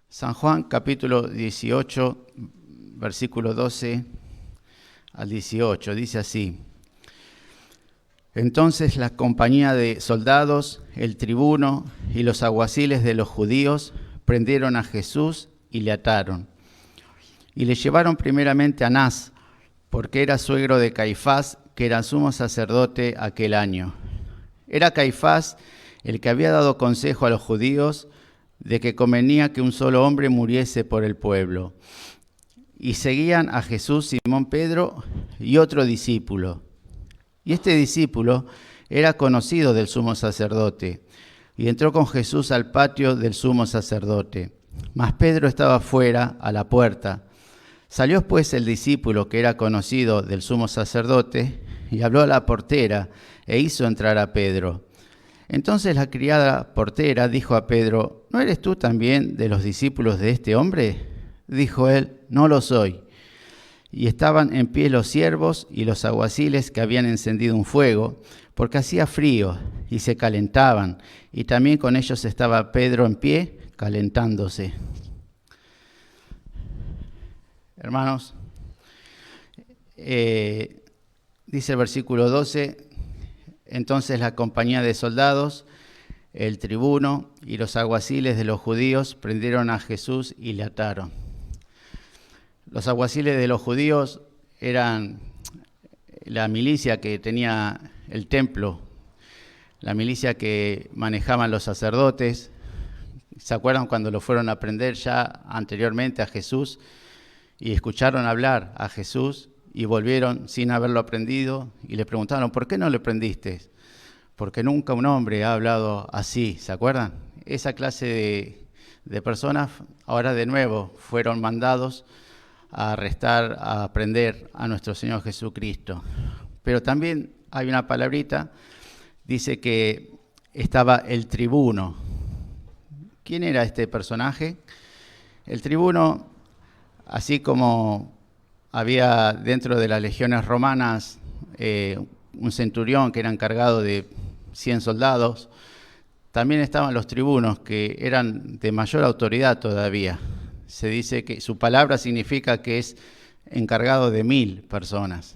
San Juan capítulo 18, versículo 12 al 18, dice así: Entonces la compañía de soldados, el tribuno y los alguaciles de los judíos prendieron a Jesús y le ataron. Y le llevaron primeramente a Anás, porque era suegro de Caifás, que era sumo sacerdote aquel año. Era Caifás el que había dado consejo a los judíos de que convenía que un solo hombre muriese por el pueblo. Y seguían a Jesús Simón Pedro y otro discípulo. Y este discípulo era conocido del sumo sacerdote, y entró con Jesús al patio del sumo sacerdote. Mas Pedro estaba fuera, a la puerta. Salió pues el discípulo, que era conocido del sumo sacerdote, y habló a la portera, e hizo entrar a Pedro. Entonces la criada portera dijo a Pedro: ¿No eres tú también de los discípulos de este hombre? Dijo él: No lo soy. Y estaban en pie los siervos y los alguaciles que habían encendido un fuego, porque hacía frío, y se calentaban, y también con ellos estaba Pedro en pie, calentándose. Hermanos, dice el versículo 12, entonces la compañía de soldados, el tribuno y los alguaciles de los judíos prendieron a Jesús y le ataron. Los alguaciles de los judíos eran la milicia que tenía el templo, la milicia que manejaban los sacerdotes. ¿Se acuerdan cuando lo fueron a prender ya anteriormente a Jesús y escucharon hablar a Jesús y volvieron sin haberlo aprendido y le preguntaron: ¿por qué no le prendiste? Porque nunca un hombre ha hablado así, ¿se acuerdan? Esa clase de personas ahora de nuevo fueron mandados a arrestar, a prender a nuestro Señor Jesucristo. Pero también hay una palabrita, dice que estaba el tribuno. ¿Quién era este personaje? El tribuno, así como había dentro de las legiones romanas un centurión que era encargado de 100 soldados, también estaban los tribunos, que eran de mayor autoridad todavía. Se dice que su palabra significa que es encargado de 1000 personas.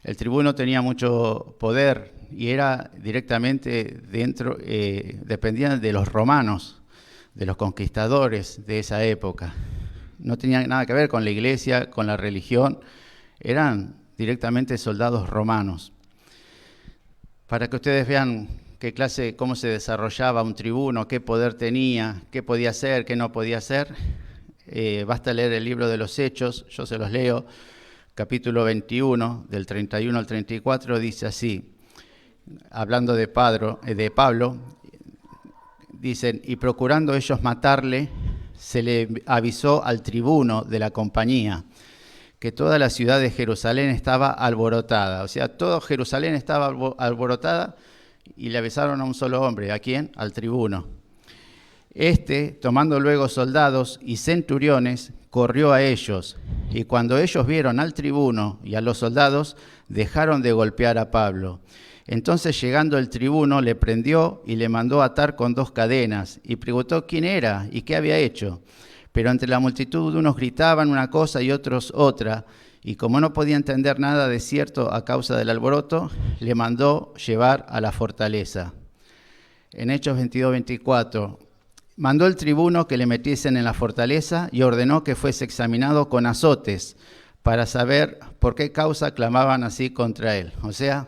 El tribuno tenía mucho poder y era directamente dependía de los romanos, de los conquistadores de esa época. No tenía nada que ver con la iglesia, con la religión, eran directamente soldados romanos. Para que ustedes vean cómo se desarrollaba un tribuno, qué poder tenía, qué podía hacer, qué no podía hacer, basta leer el libro de los Hechos, yo se los leo, capítulo 21, del 31 al 34, dice así, hablando de Pablo, dicen: y procurando ellos matarle, se le avisó al tribuno de la compañía que toda la ciudad de Jerusalén estaba alborotada. O sea, toda Jerusalén estaba alborotada y le avisaron a un solo hombre. ¿A quién? Al tribuno. Tomando luego soldados y centuriones, corrió a ellos. Y cuando ellos vieron al tribuno y a los soldados, dejaron de golpear a Pablo. Entonces, llegando el tribuno, le prendió y le mandó atar con 2 cadenas, y preguntó quién era y qué había hecho. Pero entre la multitud unos gritaban una cosa y otros otra, y como no podía entender nada de cierto a causa del alboroto, le mandó llevar a la fortaleza. En Hechos 22-24, mandó el tribuno que le metiesen en la fortaleza y ordenó que fuese examinado con azotes para saber por qué causa clamaban así contra él. O sea,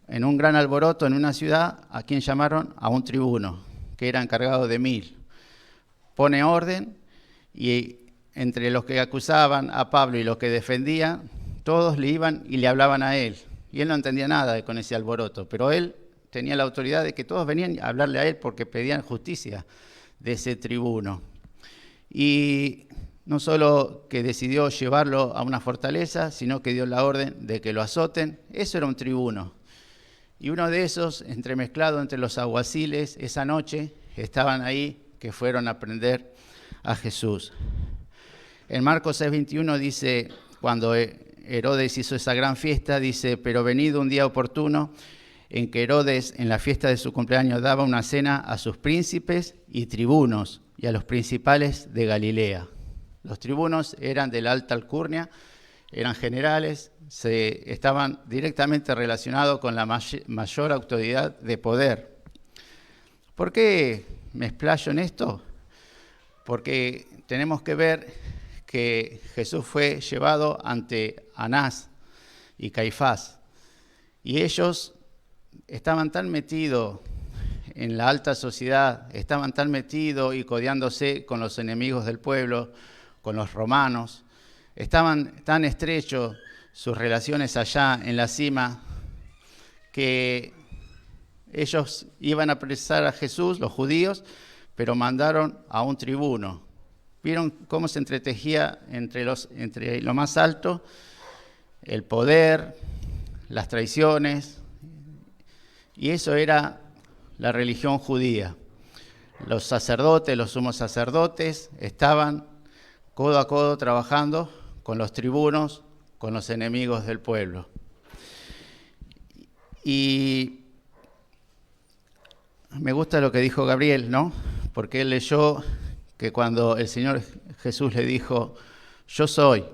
en un gran alboroto en una ciudad, ¿a quién llamaron? A un tribuno, que era encargado de 1000. Pone orden y entre los que acusaban a Pablo y los que defendían, todos le iban y le hablaban a él. Y él no entendía nada con ese alboroto, pero él tenía la autoridad de que todos venían a hablarle a él porque pedían justicia de ese tribuno. Y no solo que decidió llevarlo a una fortaleza, sino que dio la orden de que lo azoten. Eso era un tribuno. Y uno de esos, entremezclado entre los alguaciles, esa noche estaban ahí, que fueron a prender a Jesús. En Marcos 6:21 dice, cuando Herodes hizo esa gran fiesta, dice, pero venido un día oportuno en que Herodes, en la fiesta de su cumpleaños, daba una cena a sus príncipes y tribunos y a los principales de Galilea. Los tribunos eran de la alta alcurnia, eran generales, estaban directamente relacionados con la mayor autoridad de poder. ¿Por qué me explayo en esto? Porque tenemos que ver que Jesús fue llevado ante Anás y Caifás, y ellos estaban tan metidos en la alta sociedad, estaban tan metidos y codeándose con los enemigos del pueblo, con los romanos, estaban tan estrechos sus relaciones allá en la cima, que ellos iban a apresar a Jesús, los judíos, pero mandaron a un tribuno. Vieron cómo se entretejía entre lo más alto, el poder, las traiciones, y eso era la religión judía. Los sacerdotes, los sumos sacerdotes, estaban codo a codo trabajando con los tribunos, con los enemigos del pueblo. Y me gusta lo que dijo Gabriel, ¿no? Porque él leyó que cuando el Señor Jesús le dijo, yo soy,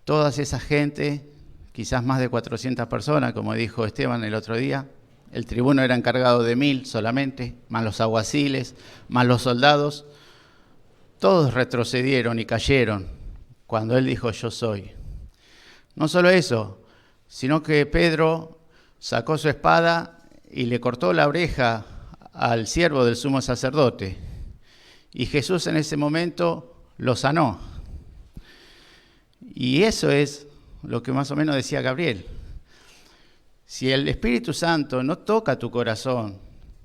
toda esa gente, quizás más de 400 personas, como dijo Esteban el otro día, el tribuno era encargado de 1000 solamente, más los alguaciles, más los soldados, todos retrocedieron y cayeron cuando él dijo yo soy. No solo eso, sino que Pedro sacó su espada y le cortó la oreja al siervo del sumo sacerdote. Y Jesús en ese momento lo sanó. Y eso es lo que más o menos decía Gabriel. Si el Espíritu Santo no toca tu corazón,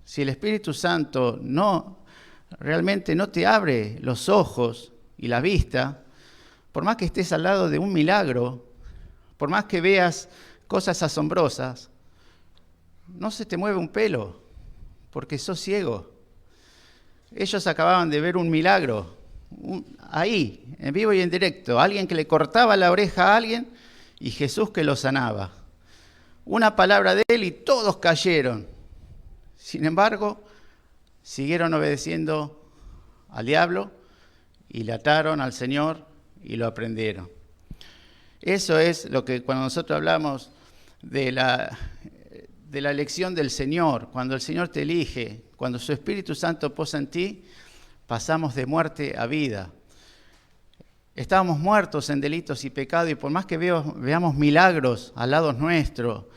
si el Espíritu Santo realmente no te abre los ojos y la vista, por más que estés al lado de un milagro, por más que veas cosas asombrosas, no se te mueve un pelo, porque sos ciego. Ellos acababan de ver un milagro, ahí, en vivo y en directo, alguien que le cortaba la oreja a alguien y Jesús que lo sanaba. Una palabra de él y todos cayeron. Sin embargo, siguieron obedeciendo al diablo y le ataron al Señor y lo aprendieron. Eso es lo que cuando nosotros hablamos de la elección del Señor, cuando el Señor te elige, cuando su Espíritu Santo posa en ti, pasamos de muerte a vida. Estábamos muertos en delitos y pecados, y por más que veamos milagros al lado nuestro,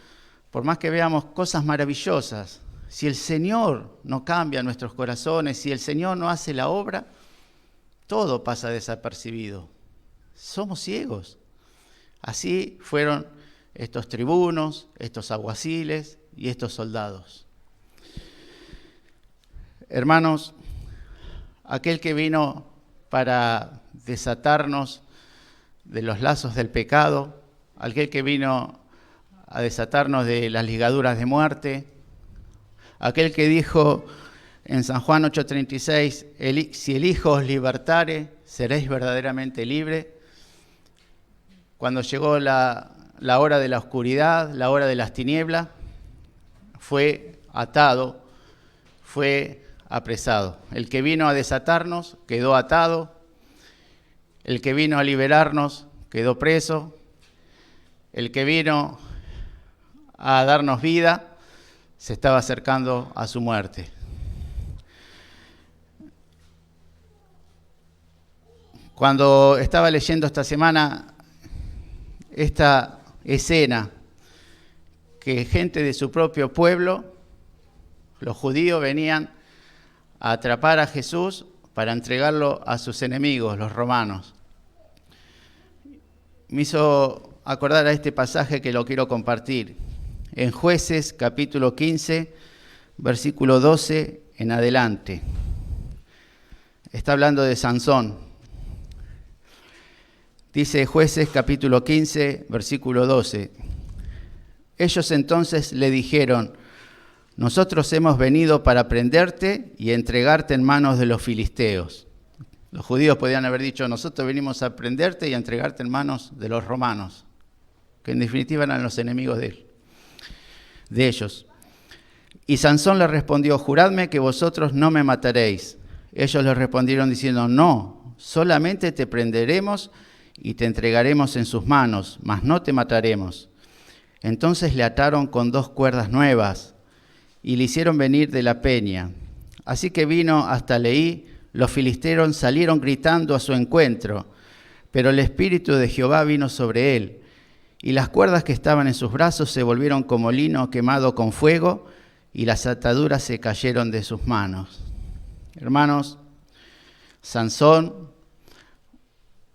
por más que veamos cosas maravillosas, si el Señor no cambia nuestros corazones, si el Señor no hace la obra, todo pasa desapercibido. Somos ciegos. Así fueron estos tribunos, estos alguaciles y estos soldados. Hermanos, aquel que vino para desatarnos de los lazos del pecado, aquel que vino a desatarnos de las ligaduras de muerte, aquel que dijo en San Juan 8:36, si el Hijo os libertare, seréis verdaderamente libres. Cuando llegó la hora de la oscuridad, la hora de las tinieblas, fue atado, fue apresado. El que vino a desatarnos quedó atado, el que vino a liberarnos quedó preso, el que vino a darnos vida se estaba acercando a su muerte. Cuando estaba leyendo esta semana esta escena, que gente de su propio pueblo, los judíos, venían a atrapar a Jesús para entregarlo a sus enemigos, los romanos, me hizo acordar a este pasaje que lo quiero compartir. En Jueces, capítulo 15, versículo 12 en adelante. Está hablando de Sansón. Dice Jueces, capítulo 15, versículo 12. Ellos entonces le dijeron, nosotros hemos venido para prenderte y entregarte en manos de los filisteos. Los judíos podían haber dicho, nosotros venimos a prenderte y a entregarte en manos de los romanos. que en definitiva eran los enemigos de ellos. Y Sansón le respondió: juradme que vosotros no me mataréis. Ellos le respondieron diciendo: no, solamente te prenderemos y te entregaremos en sus manos, mas no te mataremos. Entonces le ataron con 2 cuerdas nuevas y le hicieron venir de la peña. Así que vino hasta Leí. Los filisteos salieron gritando a su encuentro, pero el Espíritu de Jehová vino sobre él, y las cuerdas que estaban en sus brazos se volvieron como lino quemado con fuego, y las ataduras se cayeron de sus manos. Hermanos, Sansón,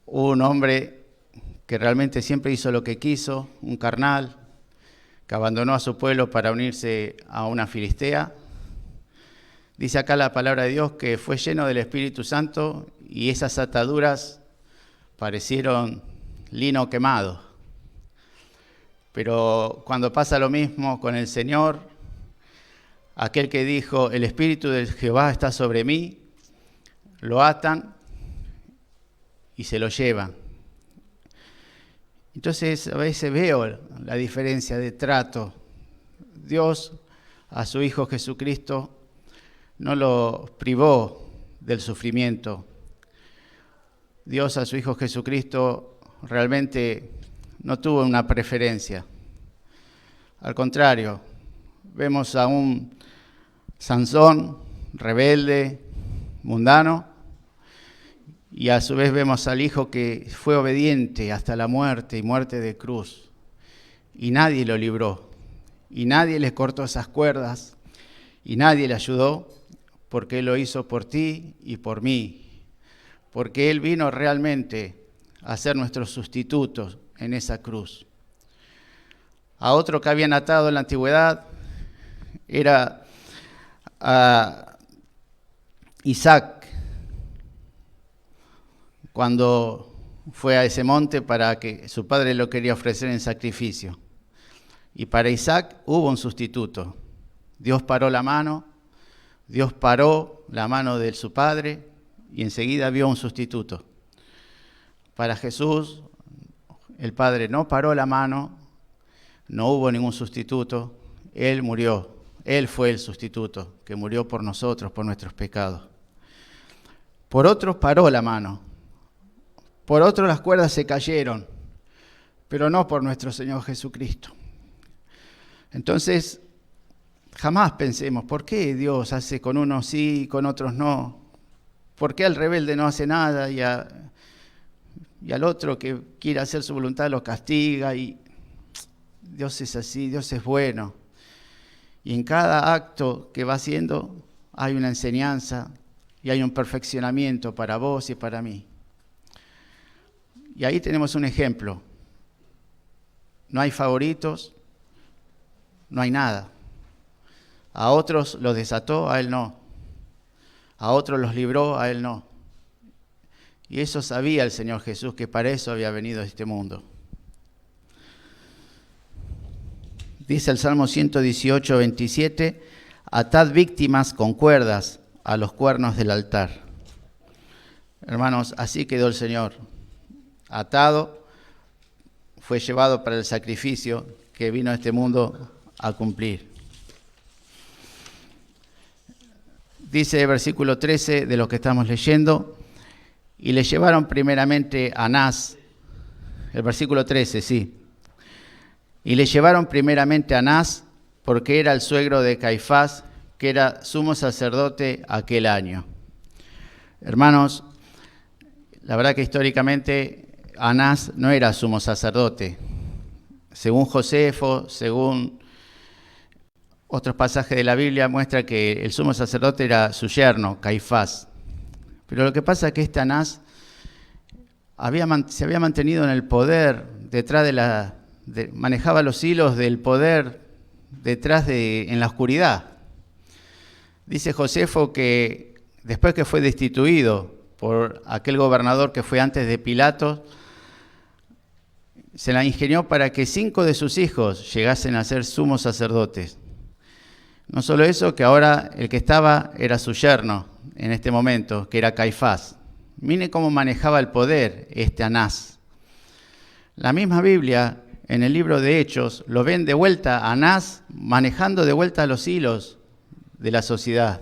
un hombre que realmente siempre hizo lo que quiso, un carnal, que abandonó a su pueblo para unirse a una filistea. Dice acá la palabra de Dios que fue lleno del Espíritu Santo y esas ataduras parecieron lino quemado. Pero cuando pasa lo mismo con el Señor, aquel que dijo: el Espíritu de Jehová está sobre mí, lo atan y se lo llevan. Entonces a veces veo la diferencia de trato. Dios a su Hijo Jesucristo no lo privó del sufrimiento. Dios a su Hijo Jesucristo realmente no tuvo una preferencia. Al contrario, vemos a un Sansón rebelde, mundano, y a su vez vemos al Hijo que fue obediente hasta la muerte y muerte de cruz. Y nadie lo libró, y nadie le cortó esas cuerdas, y nadie le ayudó, porque Él lo hizo por ti y por mí, porque Él vino realmente a ser nuestro sustituto en esa cruz. A otro que habían atado en la antigüedad era a Isaac, cuando fue a ese monte para que su padre lo quería ofrecer en sacrificio. Y para Isaac hubo un sustituto. Dios paró la mano, Dios paró la mano de su padre y enseguida vio un sustituto. Para Jesús, el Padre no paró la mano, no hubo ningún sustituto, Él murió, Él fue el sustituto que murió por nosotros, por nuestros pecados. Por otros paró la mano, por otros las cuerdas se cayeron, pero no por nuestro Señor Jesucristo. Entonces, jamás pensemos, ¿por qué Dios hace con unos sí y con otros no? ¿Por qué al rebelde no hace nada y al otro que quiere hacer su voluntad lo castiga? Y Dios es así, Dios es bueno. Y en cada acto que va haciendo hay una enseñanza y hay un perfeccionamiento para vos y para mí. Y ahí tenemos un ejemplo. No hay favoritos, no hay nada. A otros los desató, a Él no. A otros los libró, a Él no. Y eso sabía el Señor Jesús, que para eso había venido a este mundo. Dice el Salmo 118, 27, atad víctimas con cuerdas a los cuernos del altar. Hermanos, así quedó el Señor, atado, fue llevado para el sacrificio que vino a este mundo a cumplir. Dice el versículo 13 de lo que estamos leyendo, y le llevaron primeramente a Anás, el versículo 13, sí. Y le llevaron primeramente a Anás, porque era el suegro de Caifás, que era sumo sacerdote aquel año. Hermanos, la verdad que históricamente Anás no era sumo sacerdote. Según Josefo, según otros pasajes de la Biblia, muestra que el sumo sacerdote era su yerno, Caifás. Pero lo que pasa es que este Anás se había mantenido en el poder, detrás manejaba los hilos del poder en la oscuridad. Dice Josefo que después que fue destituido por aquel gobernador que fue antes de Pilato, se la ingenió para que 5 de sus hijos llegasen a ser sumos sacerdotes. No solo eso, que ahora el que estaba era su yerno en este momento, que era Caifás. Miren cómo manejaba el poder este Anás. La misma Biblia en el libro de Hechos, lo ven de vuelta a Anás manejando de vuelta los hilos de la sociedad.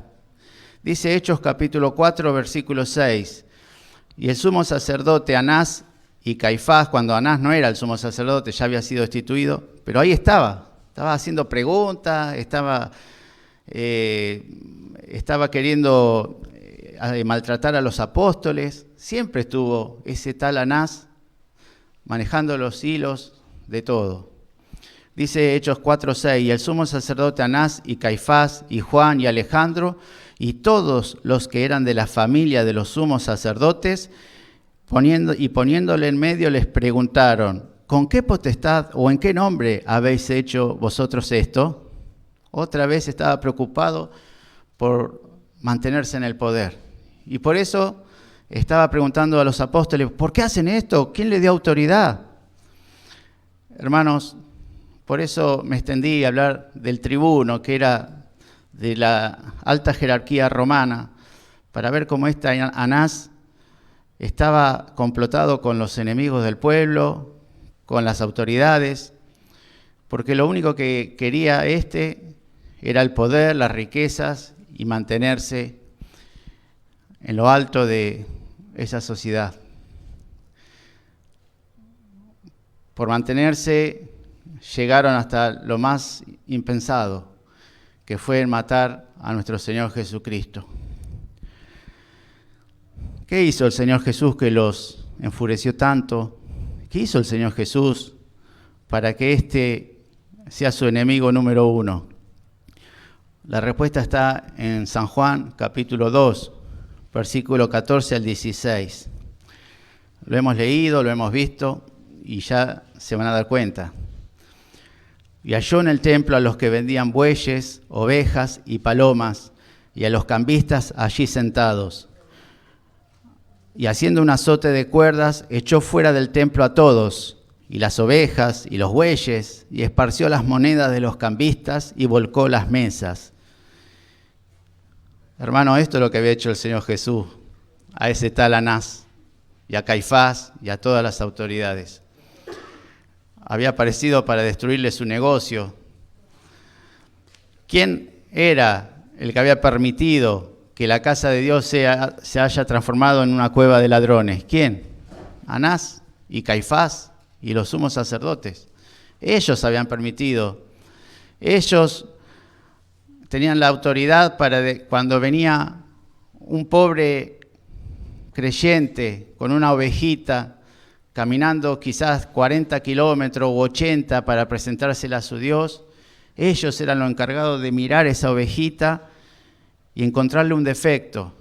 Dice Hechos capítulo 4, versículo 6, y el sumo sacerdote Anás y Caifás, cuando Anás no era el sumo sacerdote, ya había sido destituido, pero ahí estaba haciendo preguntas, estaba queriendo maltratar a los apóstoles. Siempre estuvo ese tal Anás manejando los hilos de todo. Dice Hechos 4:6, y el sumo sacerdote Anás y Caifás y Juan y Alejandro y todos los que eran de la familia de los sumos sacerdotes, poniéndole en medio, les preguntaron: ¿con qué potestad o en qué nombre habéis hecho vosotros esto? Otra vez estaba preocupado por mantenerse en el poder. Y por eso estaba preguntando a los apóstoles: ¿por qué hacen esto? ¿Quién le dio autoridad? Hermanos, por eso me extendí a hablar del tribuno, que era de la alta jerarquía romana, para ver cómo Anás estaba complotado con los enemigos del pueblo, con las autoridades, porque lo único que quería era el poder, las riquezas y mantenerse en lo alto de esa sociedad. Por mantenerse llegaron hasta lo más impensado, que fue matar a nuestro Señor Jesucristo. ¿Qué hizo el Señor Jesús que los enfureció tanto? ¿Qué hizo el Señor Jesús para que sea su enemigo número uno? La respuesta está en San Juan, capítulo 2, versículo 14 al 16. Lo hemos leído, lo hemos visto y ya se van a dar cuenta. Y halló en el templo a los que vendían bueyes, ovejas y palomas, y a los cambistas allí sentados. Y haciendo un azote de cuerdas, echó fuera del templo a todos, y las ovejas y los bueyes, y esparció las monedas de los cambistas y volcó las mesas. Hermano, esto es lo que había hecho el Señor Jesús a ese tal Anás, y a Caifás, y a todas las autoridades. Había aparecido para destruirle su negocio. ¿Quién era el que había permitido que la casa de Dios se haya transformado en una cueva de ladrones? ¿Quién? Anás y Caifás y los sumos sacerdotes. Ellos habían permitido. Ellos tenían la autoridad para cuando venía un pobre creyente con una ovejita, caminando quizás 40 kilómetros u 80 para presentársela a su Dios, ellos eran los encargados de mirar esa ovejita y encontrarle un defecto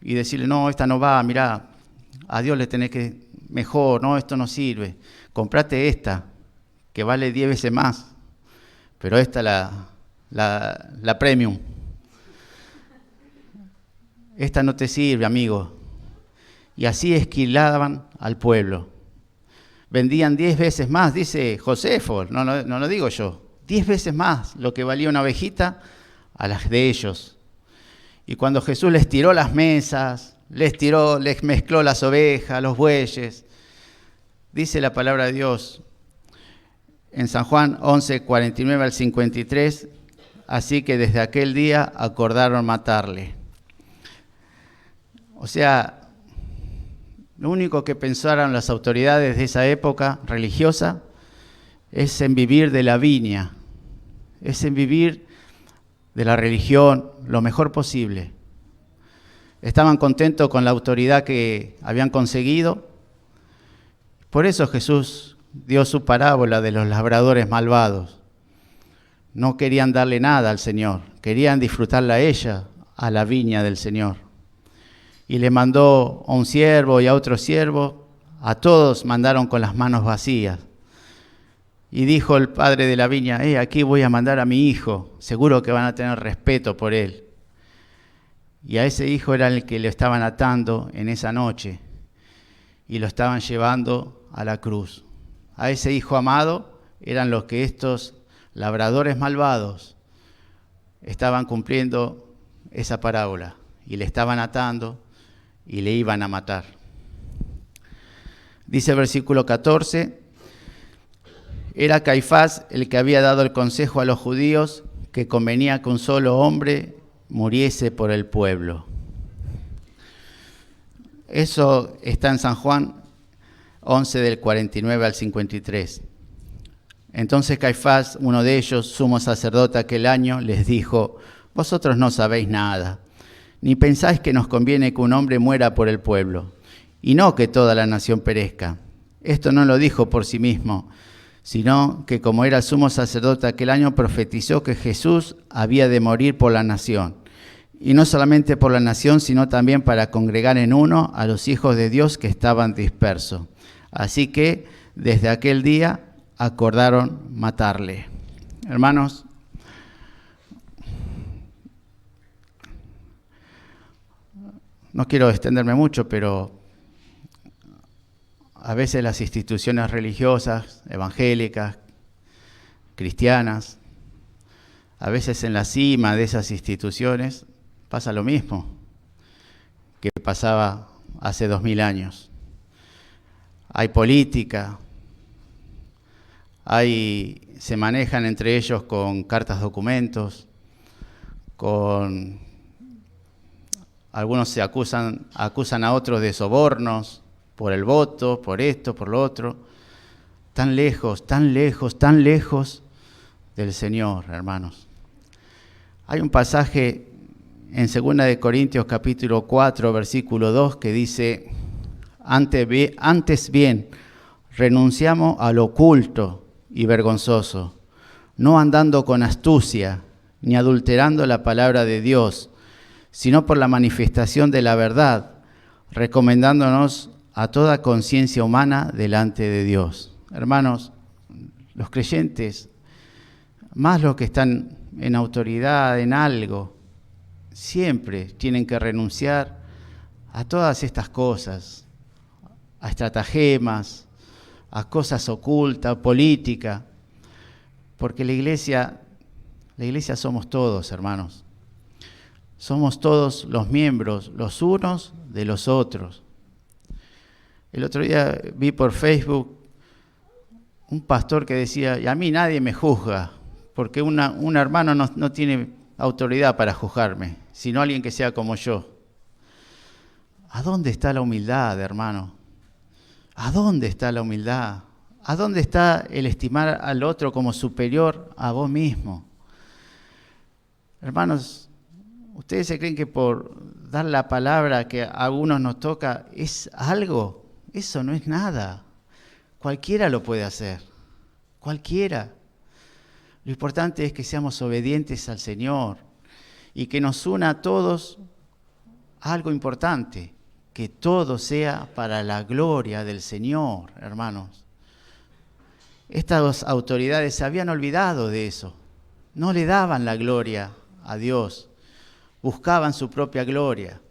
y decirle: no, esta no va, mirá, a Dios le tenés que mejor, no, esto no sirve, comprate esta, que vale 10 veces más, pero esta la premium. Esta no te sirve, amigo. Y así esquilaban al pueblo. Vendían 10 veces más, dice Josefo, no lo digo yo, 10 veces más lo que valía una ovejita a las de ellos. Y cuando Jesús les tiró las mesas, les mezcló las ovejas, los bueyes, dice la palabra de Dios en San Juan 11, 49 al 53, así que desde aquel día acordaron matarle. O sea, lo único que pensaron las autoridades de esa época religiosa es en vivir de la viña, es en vivir de la religión lo mejor posible. Estaban contentos con la autoridad que habían conseguido. Por eso Jesús dio su parábola de los labradores malvados. No querían darle nada al Señor, querían disfrutarla a ella, a la viña del Señor. Y le mandó a un siervo y a otro siervo, a todos mandaron con las manos vacías. Y dijo el padre de la viña: aquí voy a mandar a mi hijo, seguro que van a tener respeto por él. Y a ese hijo era el que le estaban atando en esa noche y lo estaban llevando a la cruz. A ese hijo amado eran los que estos labradores malvados estaban cumpliendo esa parábola y le estaban atando y le iban a matar. Dice el versículo 14: Era Caifás el que había dado el consejo a los judíos que convenía que un solo hombre muriese por el pueblo. Eso está en San Juan 11 del 49 al 53. Entonces Caifás, uno de ellos, sumo sacerdote aquel año, les dijo: vosotros no sabéis nada, ni pensáis que nos conviene que un hombre muera por el pueblo, y no que toda la nación perezca. Esto no lo dijo por sí mismo, sino que como era sumo sacerdote aquel año, profetizó que Jesús había de morir por la nación. Y no solamente por la nación, sino también para congregar en uno a los hijos de Dios que estaban dispersos. Así que desde aquel día acordaron matarle. Hermanos, no quiero extenderme mucho, pero a veces las instituciones religiosas, evangélicas, cristianas, a veces en la cima de esas instituciones pasa lo mismo que pasaba hace 2000 años. Hay política, se manejan entre ellos con cartas documentos, algunos se acusan a otros de sobornos por el voto, por esto, por lo otro. Tan lejos, tan lejos, tan lejos del Señor, hermanos. Hay un pasaje en 2 de Corintios capítulo 4, versículo 2, que dice: antes bien, renunciamos a lo oculto y vergonzoso, no andando con astucia, ni adulterando la palabra de Dios, sino por la manifestación de la verdad, recomendándonos a toda conciencia humana delante de Dios. Hermanos, los creyentes, más los que están en autoridad, en algo, siempre tienen que renunciar a todas estas cosas, a estratagemas, a cosas ocultas, política, porque la iglesia somos todos, hermanos. Somos todos los miembros, los unos de los otros. El otro día vi por Facebook un pastor que decía: y a mí nadie me juzga, porque un hermano no tiene autoridad para juzgarme, sino alguien que sea como yo. ¿A dónde está la humildad, hermano? ¿A dónde está la humildad? ¿A dónde está el estimar al otro como superior a vos mismo? Hermanos, ¿ustedes se creen que por dar la palabra que a algunos nos toca es algo? Eso no es nada. Cualquiera lo puede hacer. Cualquiera. Lo importante es que seamos obedientes al Señor y que nos una a todos algo importante, que todo sea para la gloria del Señor, hermanos. Estas autoridades se habían olvidado de eso. No le daban la gloria a Dios. Buscaban su propia gloria.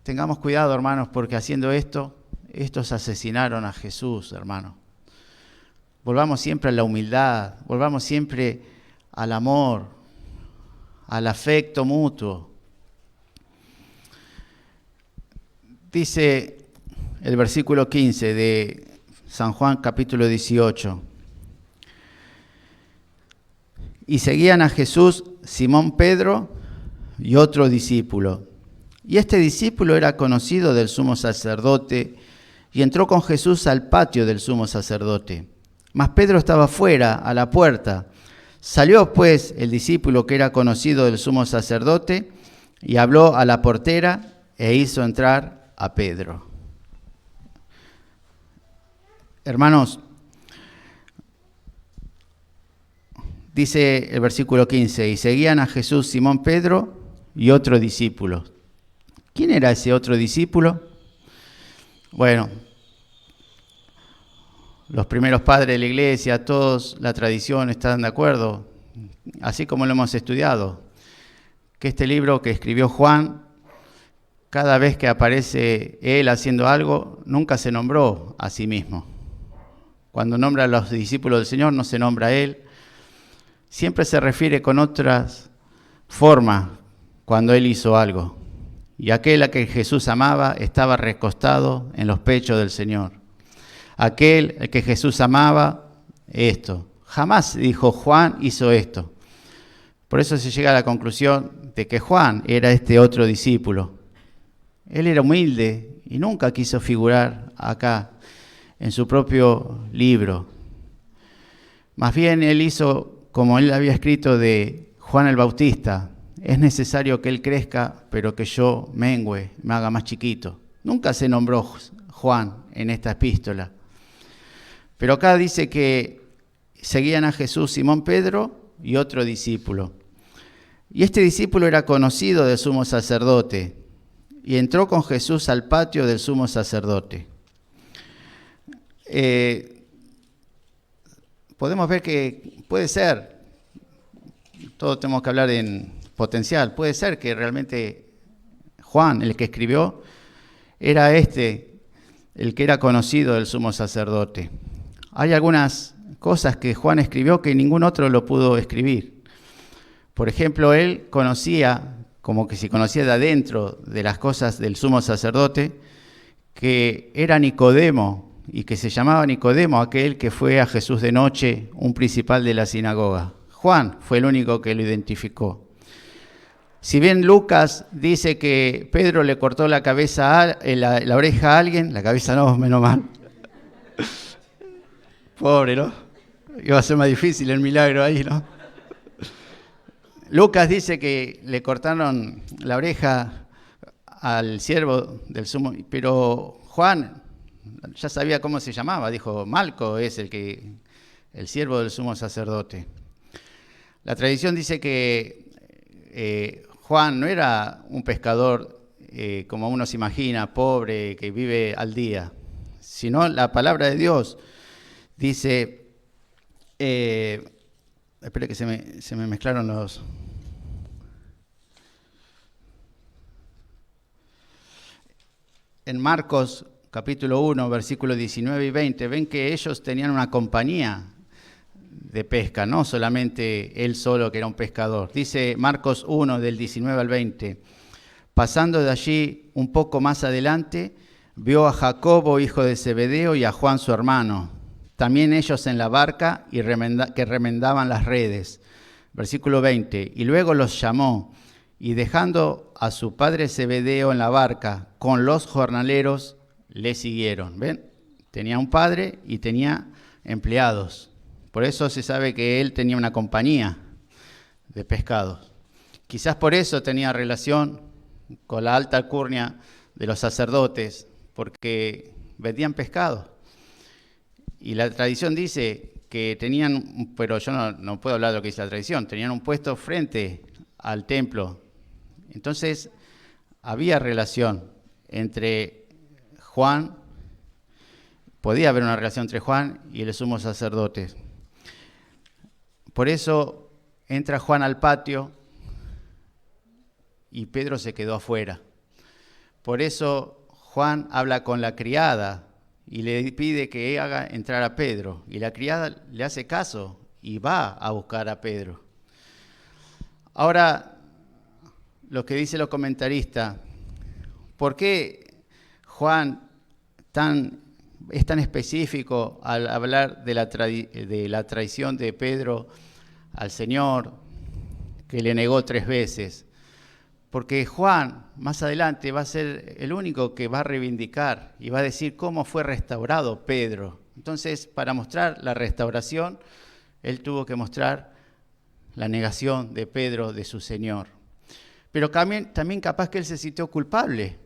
Tengamos cuidado, hermanos, porque haciendo esto, estos asesinaron a Jesús, hermanos. Volvamos siempre a la humildad, volvamos siempre al amor, al afecto mutuo. Dice el versículo 15 de San Juan capítulo 18. Y seguían a Jesús Simón Pedro y otro discípulo. Y este discípulo era conocido del sumo sacerdote y entró con Jesús al patio del sumo sacerdote. Mas Pedro estaba fuera, a la puerta. Salió pues el discípulo que era conocido del sumo sacerdote y habló a la portera e hizo entrar a Pedro. Hermanos, dice el versículo 15, y seguían a Jesús Simón Pedro y otro discípulo. ¿Quién era ese otro discípulo? Bueno, los primeros padres de la iglesia, todos, la tradición, están de acuerdo, así como lo hemos estudiado, que este libro que escribió Juan, cada vez que aparece él haciendo algo, nunca se nombró a sí mismo. Cuando nombra a los discípulos del Señor, no se nombra a él. Siempre se refiere con otras formas cuando él hizo algo. Y aquel a que Jesús amaba estaba recostado en los pechos del Señor. aquel al que Jesús amaba, esto. Jamás dijo Juan hizo esto. Por eso se llega a la conclusión de que Juan era este otro discípulo. Él era humilde y nunca quiso figurar acá en su propio libro. Más bien él hizo como él había escrito de Juan el Bautista: es necesario que él crezca, pero que yo mengüe, me haga más chiquito. Nunca se nombró Juan en esta epístola. Pero acá dice que seguían a Jesús Simón Pedro y otro discípulo. Y este discípulo era conocido del sumo sacerdote y entró con Jesús al patio del sumo sacerdote. Podemos ver que puede ser, todos tenemos que hablar en potencial, puede ser que realmente Juan, el que escribió, era el que era conocido del sumo sacerdote. Hay algunas cosas que Juan escribió que ningún otro lo pudo escribir. Por ejemplo, él conocía, como que se conocía de adentro de las cosas del sumo sacerdote, que era Nicodemo, y que se llamaba Nicodemo, aquel que fue a Jesús de noche, un principal de la sinagoga. Juan fue el único que lo identificó. Si bien Lucas dice que Pedro le cortó la oreja a alguien, la cabeza no, menos mal. Pobre, ¿no? Iba a ser más difícil el milagro ahí, ¿no? Lucas dice que le cortaron la oreja al siervo del sumo, pero Juan ya sabía cómo se llamaba, dijo: Malco es el siervo del sumo sacerdote. La tradición dice que Juan no era un pescador como uno se imagina, pobre, que vive al día, sino la palabra de Dios dice, espere que se me mezclaron los... En Marcos capítulo 1, versículos 19 y 20, ven que ellos tenían una compañía de pesca, no solamente él solo que era un pescador. Dice Marcos 1, del 19 al 20, pasando de allí un poco más adelante, vio a Jacobo, hijo de Zebedeo, y a Juan su hermano, también ellos en la barca y que remendaban las redes. Versículo 20, y luego los llamó, y dejando a su padre Zebedeo en la barca con los jornaleros, le siguieron. ¿Ven? Tenía un padre y tenía empleados. Por eso se sabe que él tenía una compañía de pescados. Quizás por eso tenía relación con la alta alcurnia de los sacerdotes, porque vendían pescado. Y la tradición dice que tenían, pero yo no puedo hablar de lo que dice la tradición, tenían un puesto frente al templo. Entonces había relación entre Juan, podía haber una relación entre Juan y el sumo sacerdote. Por eso entra Juan al patio y Pedro se quedó afuera. Por eso Juan habla con la criada y le pide que haga entrar a Pedro. Y la criada le hace caso y va a buscar a Pedro. Ahora, lo que dicen los comentaristas, ¿por qué Juan es tan específico al hablar de la traición de Pedro al Señor, que le negó 3 veces? Porque Juan, más adelante, va a ser el único que va a reivindicar y va a decir cómo fue restaurado Pedro. Entonces, para mostrar la restauración, él tuvo que mostrar la negación de Pedro de su Señor. Pero también capaz que él se sintió culpable,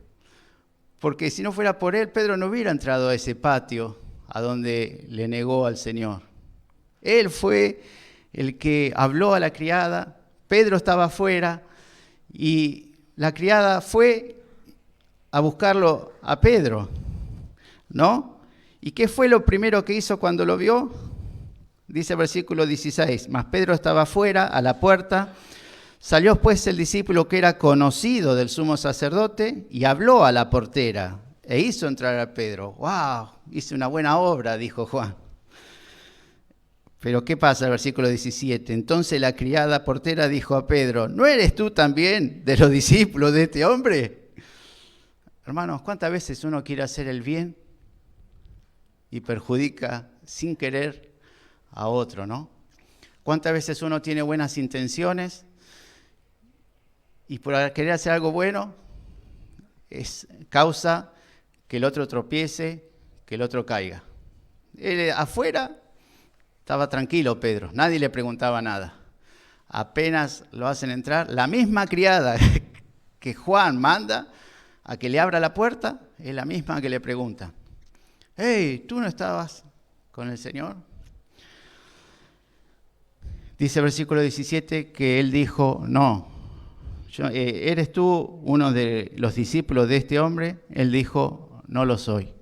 porque si no fuera por él, Pedro no hubiera entrado a ese patio a donde le negó al Señor. Él fue el que habló a la criada, Pedro estaba afuera, y la criada fue a buscarlo a Pedro, ¿no? ¿Y qué fue lo primero que hizo cuando lo vio? Dice el versículo 16, mas Pedro estaba afuera, a la puerta. Salió pues el discípulo que era conocido del sumo sacerdote y habló a la portera e hizo entrar a Pedro. ¡Wow! Hice una buena obra, dijo Juan. Pero ¿qué pasa? El versículo 17. Entonces la criada portera dijo a Pedro: ¿no eres tú también de los discípulos de este hombre? Hermanos, ¿cuántas veces uno quiere hacer el bien y perjudica sin querer a otro, ¿no? ¿Cuántas veces uno tiene buenas intenciones y por querer hacer algo bueno es causa que el otro tropiece, que el otro caiga? Afuera estaba tranquilo Pedro, nadie le preguntaba nada. Apenas lo hacen entrar, la misma criada que Juan manda a que le abra la puerta, es la misma que le pregunta: hey, ¿tú no estabas con el Señor? Dice el versículo 17 que él dijo: no, ¿eres tú uno de los discípulos de este hombre? Él dijo: no lo soy.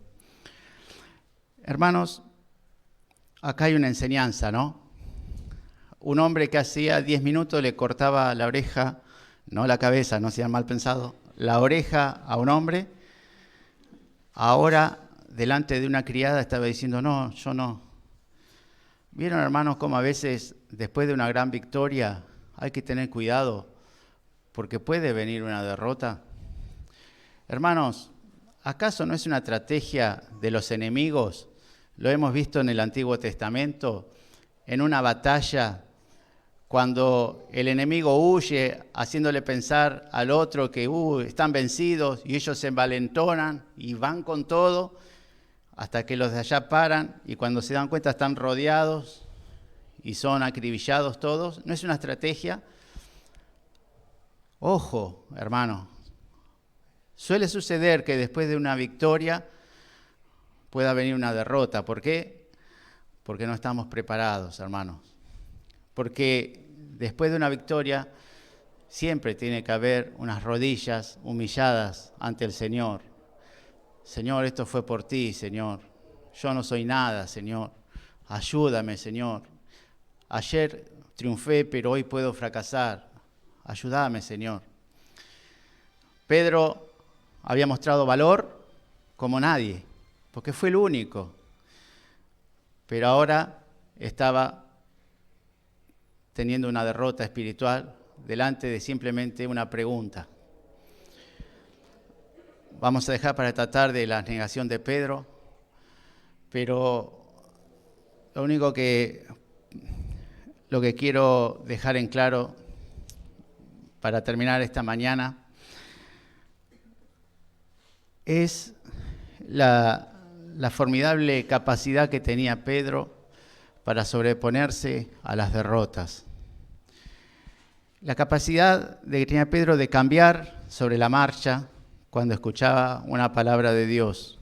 Hermanos, acá hay una enseñanza, ¿no? Un hombre que hacía 10 minutos le cortaba la oreja, no la cabeza, no sean mal pensados, la oreja a un hombre, ahora delante de una criada estaba diciendo: no, yo no. ¿Vieron, hermanos, cómo a veces después de una gran victoria hay que tener cuidado porque puede venir una derrota? Hermanos, ¿acaso no es una estrategia de los enemigos? Lo hemos visto en el Antiguo Testamento, en una batalla, cuando el enemigo huye, haciéndole pensar al otro que están vencidos, y ellos se envalentonan y van con todo, hasta que los de allá paran, y cuando se dan cuenta están rodeados y son acribillados todos. ¿No es una estrategia? Ojo, hermano, suele suceder que después de una victoria pueda venir una derrota. ¿Por qué? Porque no estamos preparados, hermanos. Porque después de una victoria siempre tiene que haber unas rodillas humilladas ante el Señor. Señor, esto fue por ti, Señor. Yo no soy nada, Señor. Ayúdame, Señor. Ayer triunfé, pero hoy puedo fracasar. Ayúdame, Señor. Pedro había mostrado valor como nadie, porque fue el único. Pero ahora estaba teniendo una derrota espiritual delante de simplemente una pregunta. Vamos a dejar para tratar de la negación de Pedro, pero lo que quiero dejar en claro para terminar esta mañana es la formidable capacidad que tenía Pedro para sobreponerse a las derrotas. La capacidad que tenía Pedro de cambiar sobre la marcha cuando escuchaba una palabra de Dios.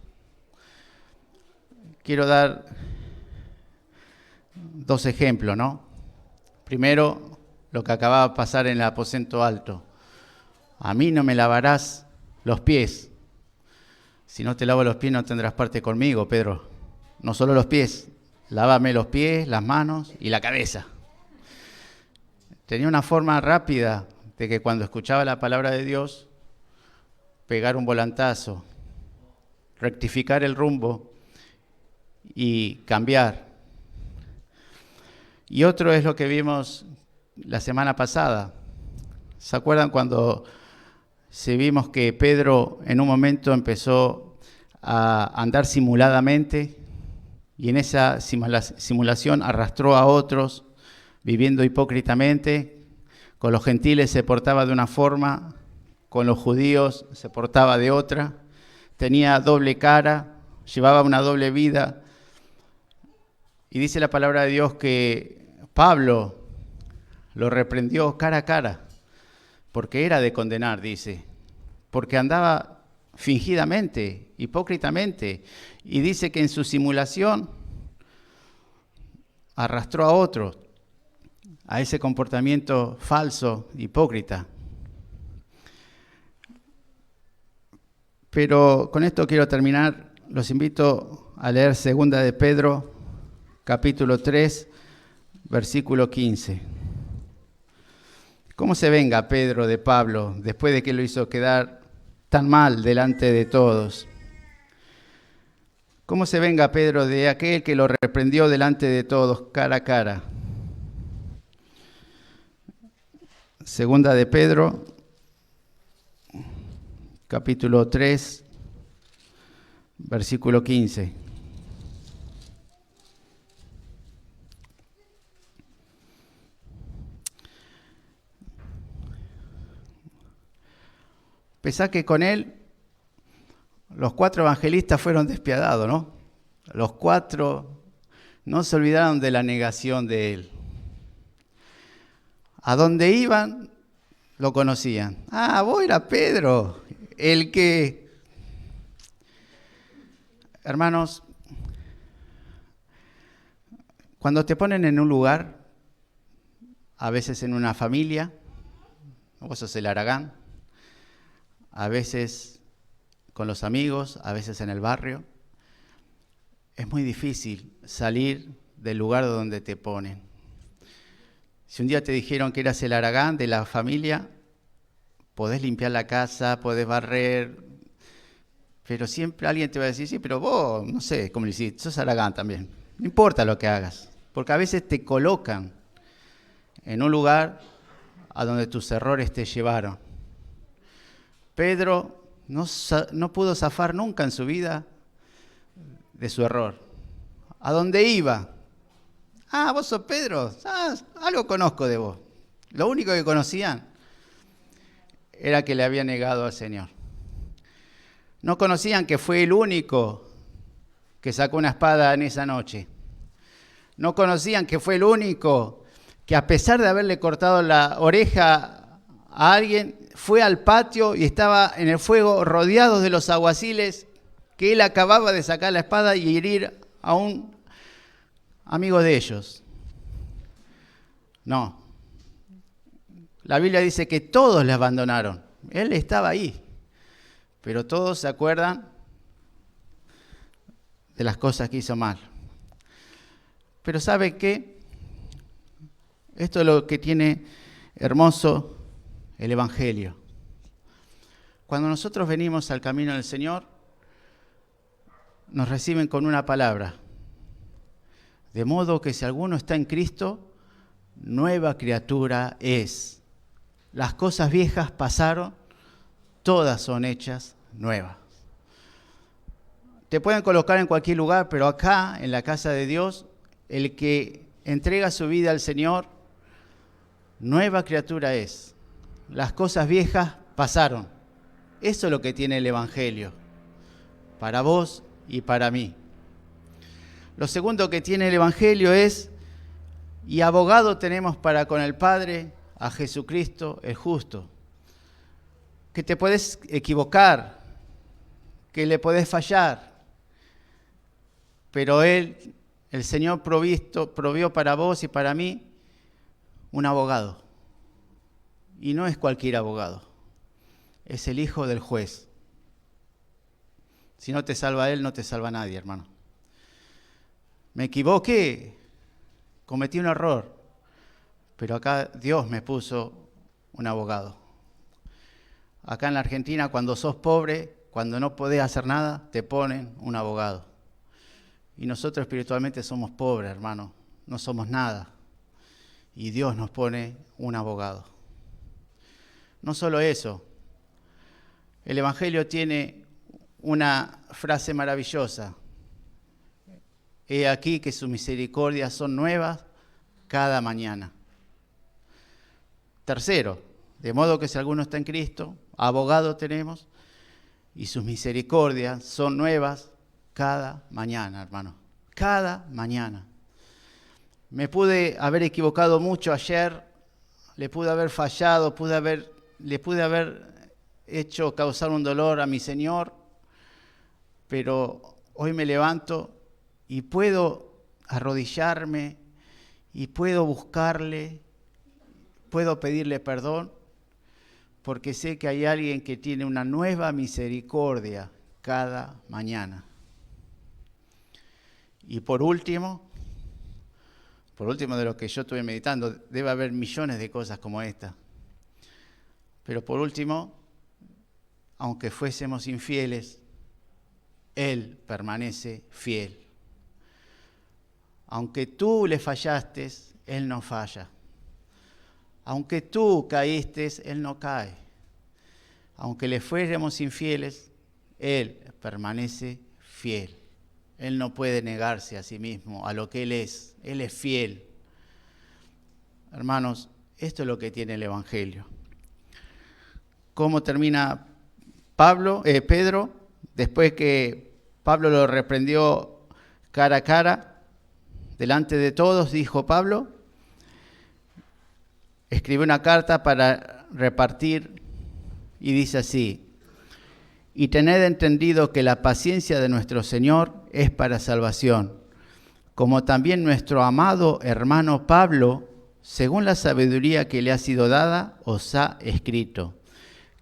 Quiero dar dos ejemplos, ¿no? Primero, lo que acababa de pasar en el aposento alto. A mí no me lavarás los pies. Si no te lavo los pies no tendrás parte conmigo, Pedro. No solo los pies, lávame los pies, las manos y la cabeza. Tenía una forma rápida de que cuando escuchaba la palabra de Dios, pegar un volantazo, rectificar el rumbo y cambiar. Y otro es lo que vimos la semana pasada. ¿Se acuerdan cuando vimos que Pedro en un momento empezó a andar simuladamente y en esa simulación arrastró a otros viviendo hipócritamente? Con los gentiles se portaba de una forma, con los judíos se portaba de otra, tenía doble cara, llevaba una doble vida. Y dice la palabra de Dios que Pablo lo reprendió cara a cara, porque era de condenar, dice, porque andaba fingidamente, hipócritamente, y dice que en su simulación arrastró a otros a ese comportamiento falso, hipócrita. Pero con esto quiero terminar. Los invito a leer 2 de Pedro, capítulo 3, versículo 15. ¿Cómo se venga Pedro de Pablo después de que lo hizo quedar tan mal delante de todos? ¿Cómo se venga Pedro de aquel que lo reprendió delante de todos, cara a cara? 2 de Pedro, capítulo 3, versículo 15. Pensá que con él los 4 evangelistas fueron despiadados, ¿no? Los 4 no se olvidaron de la negación de él. A donde iban, lo conocían. Ah, vos era Pedro, el que... Hermanos, cuando te ponen en un lugar, a veces en una familia, vos sos el Aragán, a veces con los amigos, a veces en el barrio, es muy difícil salir del lugar donde te ponen. Si un día te dijeron que eras el Aragán de la familia, podés limpiar la casa, podés barrer, pero siempre alguien te va a decir, sí, pero vos, no sé cómo lo hiciste, sos Aragán también. No importa lo que hagas, porque a veces te colocan en un lugar a donde tus errores te llevaron. Pedro no pudo zafar nunca en su vida de su error. ¿A dónde iba? Ah, vos sos Pedro, algo conozco de vos. Lo único que conocían era que le había negado al Señor. No conocían que fue el único que sacó una espada en esa noche. No conocían que fue el único que, a pesar de haberle cortado la oreja a alguien, fue al patio y estaba en el fuego rodeado de los alguaciles, que él acababa de sacar la espada y herir a un amigo de ellos. No. La Biblia dice que todos le abandonaron. Él estaba ahí. Pero todos se acuerdan de las cosas que hizo mal. Pero ¿sabe qué? Esto es lo que tiene hermoso el Evangelio. Cuando nosotros venimos al camino del Señor, nos reciben con una palabra. De modo que si alguno está en Cristo, nueva criatura es. Las cosas viejas pasaron, todas son hechas nuevas. Te pueden colocar en cualquier lugar, pero acá, en la casa de Dios, el que entrega su vida al Señor, nueva criatura es. Las cosas viejas pasaron. Eso es lo que tiene el Evangelio, para vos y para mí. Lo segundo que tiene el Evangelio es, y abogado tenemos para con el Padre, a Jesucristo el justo. Que te podés equivocar, que le podés fallar, pero Él, el Señor provió para vos y para mí un abogado. Y no es cualquier abogado, es el Hijo del juez. Si no te salva Él, no te salva nadie, hermano. Me equivoqué, cometí un error, pero acá Dios me puso un abogado. Acá en la Argentina, cuando sos pobre, cuando no podés hacer nada, te ponen un abogado. Y nosotros espiritualmente somos pobres, hermano, no somos nada. Y Dios nos pone un abogado. No solo eso, el Evangelio tiene una frase maravillosa. He aquí que sus misericordias son nuevas cada mañana. Tercero, de modo que si alguno está en Cristo, abogado tenemos, y sus misericordias son nuevas cada mañana, hermano. Cada mañana. Me pude haber equivocado mucho ayer, le pude haber fallado, le pude haber hecho causar un dolor a mi Señor, pero hoy me levanto y puedo arrodillarme y puedo buscarle, puedo pedirle perdón, porque sé que hay alguien que tiene una nueva misericordia cada mañana. Y por último de lo que yo estuve meditando, debe haber millones de cosas como esta. Pero por último, aunque fuésemos infieles, Él permanece fiel. Aunque tú le fallaste, Él no falla. Aunque tú caíste, Él no cae. Aunque le fuéramos infieles, Él permanece fiel. Él no puede negarse a sí mismo, a lo que Él es. Él es fiel. Hermanos, esto es lo que tiene el Evangelio. ¿Cómo termina Pedro, después que Pablo lo reprendió cara a cara, delante de todos, dijo Pablo, escribió una carta para repartir y dice así: y tened entendido que la paciencia de nuestro Señor es para salvación, como también nuestro amado hermano Pablo, según la sabiduría que le ha sido dada, os ha escrito.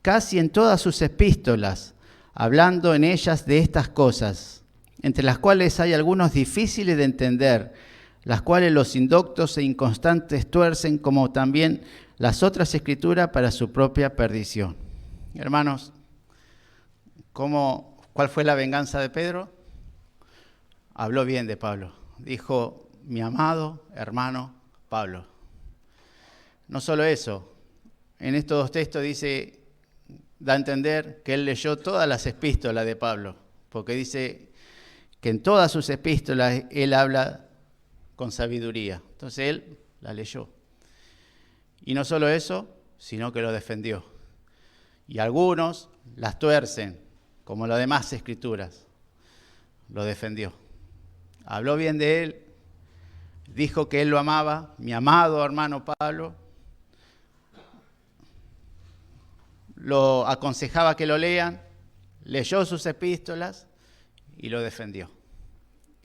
Casi en todas sus epístolas, hablando en ellas de estas cosas, entre las cuales hay algunos difíciles de entender, las cuales los indoctos e inconstantes tuercen, como también las otras escrituras para su propia perdición. Hermanos, ¿cuál fue la venganza de Pedro? Habló bien de Pablo. Dijo, mi amado hermano Pablo. No solo eso, en estos dos textos da a entender que él leyó todas las epístolas de Pablo, porque dice que en todas sus epístolas él habla con sabiduría. Entonces él la leyó. Y no solo eso, sino que lo defendió. Y algunos las tuercen, como las demás escrituras. Lo defendió. Habló bien de él, dijo que él lo amaba, mi amado hermano Pablo. Lo aconsejaba que lo lean, leyó sus epístolas y lo defendió.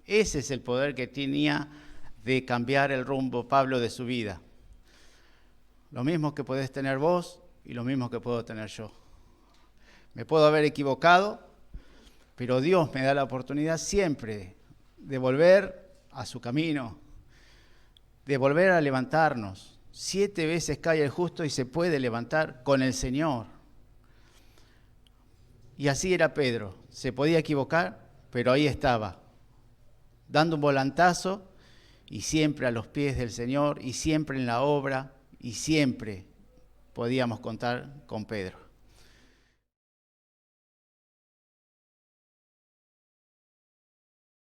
Ese es el poder que tenía de cambiar el rumbo Pablo de su vida. Lo mismo que podés tener vos y lo mismo que puedo tener yo. Me puedo haber equivocado, pero Dios me da la oportunidad siempre de volver a su camino, de volver a levantarnos. 7 veces cae el justo y se puede levantar con el Señor. Y así era Pedro. Se podía equivocar, pero ahí estaba, dando un volantazo y siempre a los pies del Señor y siempre en la obra y siempre podíamos contar con Pedro.